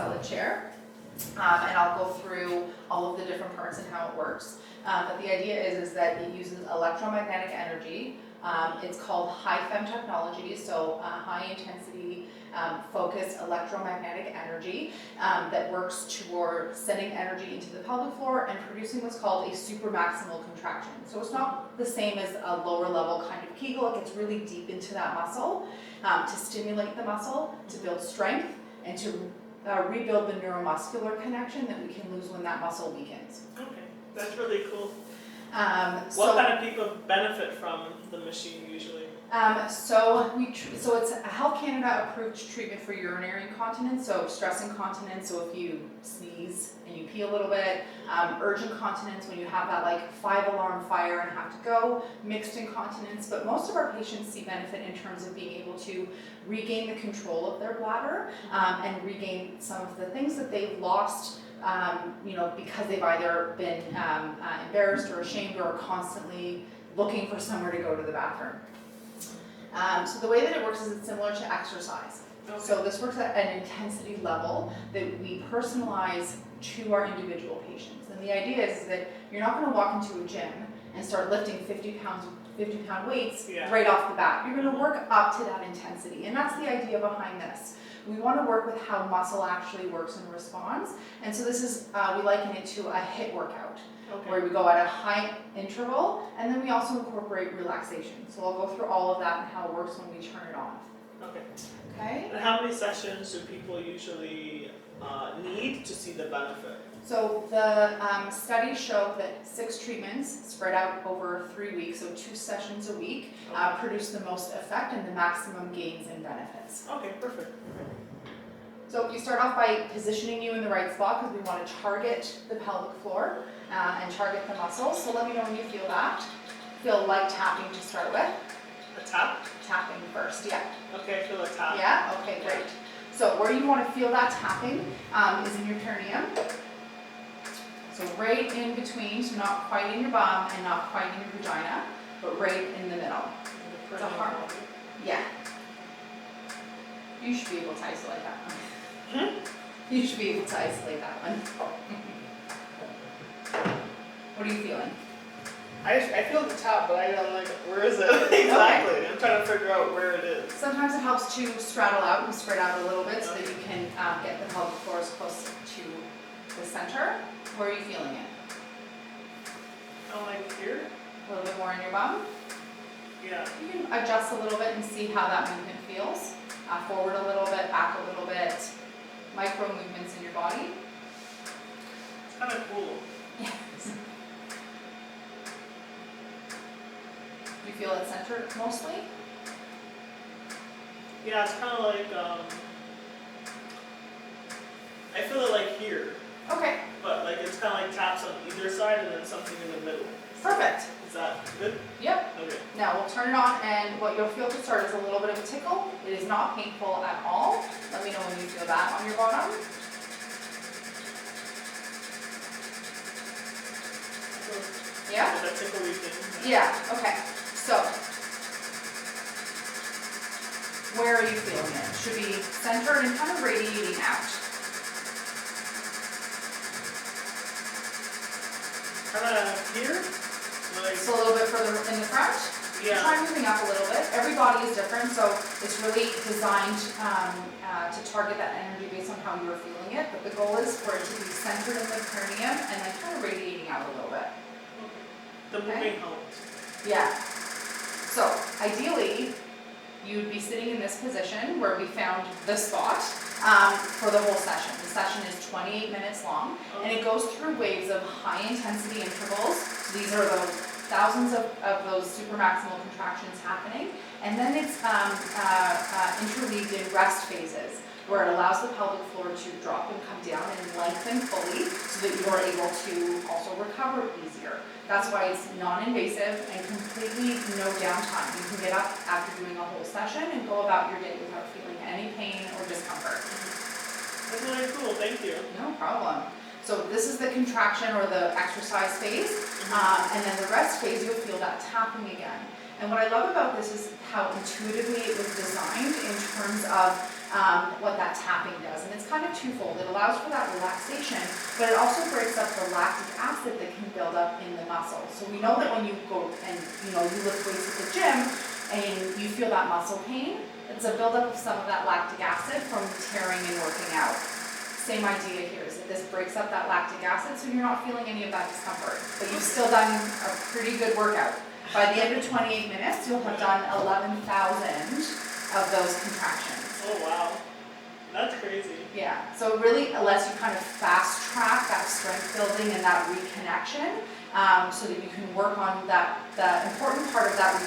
Emsella chair. And I'll go through all of the different parts and how it works. But the idea is that it uses electromagnetic energy. It's called high fem technology, so high intensity focused electromagnetic energy that works toward sending energy into the pelvic floor and producing what's called a supramaximal contraction. So it's not the same as a lower level kind of Kegel. It gets really deep into that muscle to stimulate the muscle, to build strength, and to rebuild the neuromuscular connection that we can lose when that muscle weakens. Okay, that's really cool. So what kind of people benefit from the machine usually? So it's a Health Canada approved treatment for urinary incontinence, so stress incontinence, so if you sneeze and you pee a little bit, urgent incontinence when you have that like 5-alarm fire and have to go, mixed incontinence, but most of our patients see benefit in terms of being able to regain the control of their bladder and regain some of the things that they've lost because they've either been embarrassed or ashamed or are constantly looking for somewhere to go to the bathroom. So the way that it works is it's similar to exercise. Okay. So this works at an intensity level that we personalize to our individual patients. And the idea is that you're not going to walk into a gym and start lifting 50-pound weights right off the bat. You're going to work up to that intensity. And that's the idea behind this. We want to work with how muscle actually works and responds. And so this is, we liken it to a HIIT workout. Okay. Where we go at a high interval, and then we also incorporate relaxation. So I'll go through all of that and how it works when we turn it on. Okay. Okay. And how many sessions do people usually need to see the benefit? So the studies show that 6 treatments spread out over 3 weeks, so 2 sessions a week, produce the most effect and the maximum gains and benefits. Okay, perfect. So you start off by positioning you in the right spot because we want to target the pelvic floor and target the muscles. So let me know when you feel that. Feel light tapping to start with. A tap? Tapping first, yeah. Okay, I feel a tap. Yeah? Okay, great. So where you want to feel that tapping is in your perineum. So right in between, so not quite in your bum and not quite in your vagina, but right in the middle. It's a hard one. Yeah. You should be able to isolate that one. You should be able to isolate that one. What are you feeling? I feel the top, but I don't like where is it exactly. Okay. I'm trying to figure out where it is. Sometimes it helps to straddle out and spread out a little bit so that you can get the pelvic floor as close to the center. Where are you feeling it? Oh, like here? A little bit more in your bum? Yeah. You can adjust a little bit and see how that movement feels. Forward a little bit, back a little bit. Micro movements in your body. It's kind of cool. Yes. You feel it centered mostly? Yeah, it's kind of like, I feel it like here. Okay. But like it's kind of like taps on either side and then something in the middle. Perfect. Is that good? Yep. Okay. Now we'll turn it on, and what you'll feel to start is a little bit of a tickle. It is not painful at all. Let me know when you feel that on your bottom. Yeah? That tickly thing. Yeah, okay. So, where are you feeling it? Should be centered and kind of radiating out. Kind of here? Like, So a little bit further in the front. yeah. Try moving up a little bit. Every body is different, so it's really designed to target that energy based on how you're feeling it. But the goal is for it to be centered in the perineum and then kind of radiating out a little bit. The moving helps. Yeah. So ideally, you'd be sitting in this position where we found the spot for the whole session. The session is 28 minutes long, and it goes through waves of high intensity intervals. So these are those thousands of those supramaximal contractions happening, and then it's interweaved in rest phases, where it allows the pelvic floor to drop and come down and lengthen fully so that you are able to also recover easier. That's why it's non-invasive and completely no downtime. You can get up after doing a whole session and go about your day without feeling any pain or discomfort. That's really cool, thank you. No problem. So this is the contraction or the exercise phase, and then the rest phase you'll feel that tapping again. And what I love about this is how intuitively it was designed in terms of what that tapping does. And it's kind of twofold. It allows for that relaxation, but it also breaks up the lactic acid that can build up in the muscle. So we know that when you go and you lift weights at the gym and you feel that muscle pain, it's a buildup of some of that lactic acid from tearing and working out. Same idea here is that this breaks up that lactic acid so you're not feeling any of that discomfort, but you've still done a pretty good workout. By the end of 28 minutes, you'll have done 11,000 of those contractions. Oh wow, that's crazy. Yeah, so it really lets you kind of fast track that strength building and that reconnection, so that you can work on the important part of that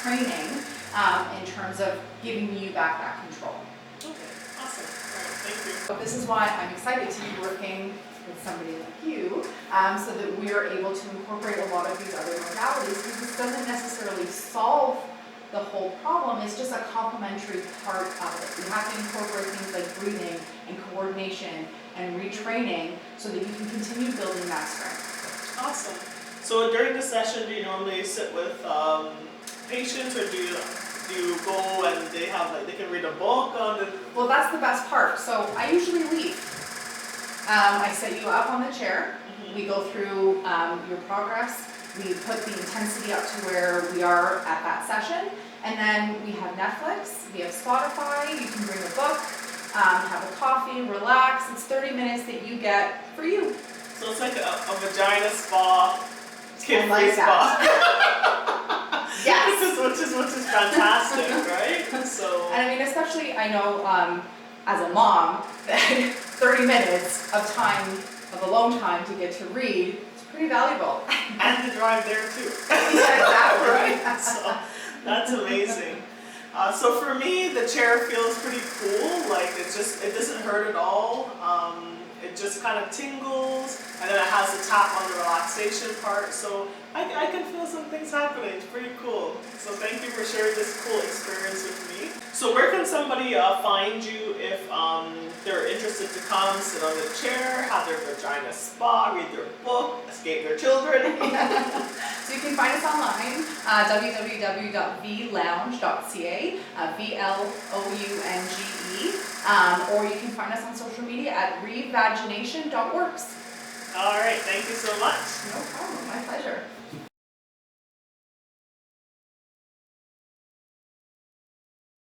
training in terms of giving you back that control. Okay, awesome. All right, thank you. So this is why I'm excited to be working with somebody like you, so that we are able to incorporate a lot of these other modalities, because this doesn't necessarily solve the whole problem. It's just a complementary part of it. You have to incorporate things like breathing and coordination and retraining so that you can continue building that strength. Awesome. So during the session, do you normally sit with patients, or do you go and they can read a book on the? Well, that's the best part. So I usually leave. I set you up on the chair. We go through your progress. We put the intensity up to where we are at that session. And then we have Netflix, we have Spotify, you can bring a book, have a coffee, relax. It's 30 minutes that you get for you. So it's like a vagina spa, kid-free like spa. Yes. which is fantastic, right? So. And I mean, especially I know as a mom, that 30 minutes of time, of alone time to get to read, it's pretty valuable. And to drive there too. Yeah, exactly. Right? So that's amazing. So for me, the chair feels pretty cool. Like it doesn't hurt at all. It just kind of tingles, and then it has a tap on the relaxation part. So I can feel some things happening. It's pretty cool. So thank you for sharing this cool experience with me. So where can somebody find you if they're interested to come sit on the chair, have their vagina spa, read their book, escape their children? So you can find us online, www.vlounge.ca, VLOUNGE, or you can find us on social media at revagination.works. All right, thank you so much. No problem, my pleasure.